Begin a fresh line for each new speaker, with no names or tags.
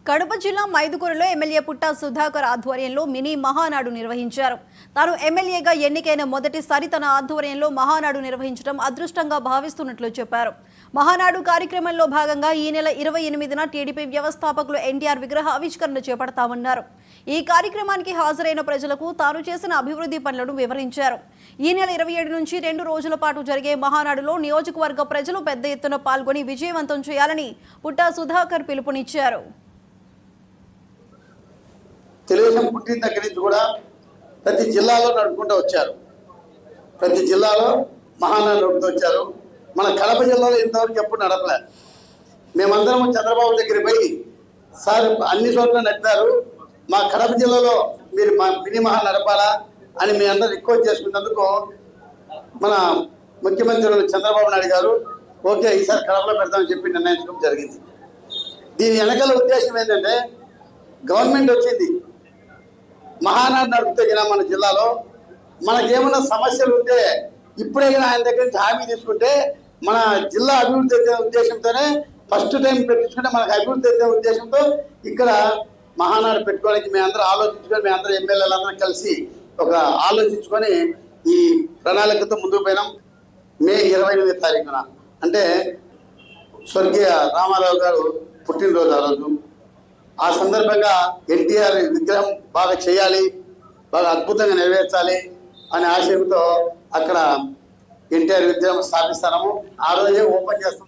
కడప జిల్లా మైదుకూరులో ఎమ్మెల్యే పుట్టా సుధాకర్ ఆధ్వర్యంలో మినీ మహానాడు నిర్వహించారు. తాను ఎమ్మెల్యేగా ఎన్నికైన మొదటిసారి తన ఆధ్వర్యంలో మహానాడు నిర్వహించడం అదృష్టంగా భావిస్తున్నట్లు చెప్పారు. మహానాడు కార్యక్రమంలో భాగంగా ఈ నెల 28న టీడీపీ వ్యవస్థాపకులు ఎన్టీఆర్ విగ్రహ ఆవిష్కరణ చేపడతామన్నారు. ఈ కార్యక్రమానికి హాజరైన ప్రజలకు తాను చేసిన అభివృద్ధి పనులను వివరించారు. ఈ నెల 27 నుంచి 2 రోజుల పాటు జరిగే మహానాడులో నియోజకవర్గ ప్రజలు పెద్ద ఎత్తున పాల్గొని విజయవంతం చేయాలని పుట్టా సుధాకర్ పిలుపునిచ్చారు.
తెలుగుదేశం పుట్టిన దగ్గర నుంచి కూడా ప్రతి జిల్లాలో నడుపుకుంటూ వచ్చారు. ప్రతి జిల్లాలో మహానాడు నడుపుతూ వచ్చారు. మన కడప జిల్లాలో ఇంతవరకు ఎప్పుడు నడపలేదు. మేమందరం చంద్రబాబు దగ్గర పోయి సార్ అన్ని చోట్ల నడిపారు, మా కడప జిల్లాలో మీరు మా మినీ మహా నడపాలా అని మీ అందరూ రిక్వెస్ట్ చేసుకున్నందుకు మన ముఖ్యమంత్రి చంద్రబాబు నాయుడు గారు ఓకే ఈసారి కడపలో పెడతామని చెప్పి నిర్ణయించడం జరిగింది. దీని వెనకాల ఉద్దేశం ఏంటంటే గవర్నమెంట్ వచ్చింది, మహానాడు నడుపుతే మన జిల్లాలో మనకేమన్నా సమస్యలు ఉంటే ఇప్పుడే ఆయన దగ్గర నుంచి హామీ తీసుకుంటే మన జిల్లా అభివృద్ధి అయితే ఉద్దేశంతోనే ఫస్ట్ టైం పెట్టించుకుంటే మనకు అభివృద్ధి అయితే ఉద్దేశంతో ఇక్కడ మహానాడు పెట్టుకోవడానికి మేమందరం ఆలోచించుకొని మేమందరం ఎమ్మెల్యేలందరం కలిసి ఒక ఆలోచించుకొని ఈ ప్రణాళికతో ముందుకు పోయినాం. మే 28వ తారీఖున అంటే స్వర్గీయ రామారావు గారు పుట్టినరోజు ఆ రోజు. ఆ సందర్భంగా ఎన్టీఆర్ విగ్రహం బాగా చేయాలి, బాగా అద్భుతంగా నెరవేర్చాలి అనే ఆశయంతో అక్కడ ఎన్టీఆర్ విగ్రహం స్థాపిస్తాము. ఆ రోజే ఓపెన్ చేస్తాం.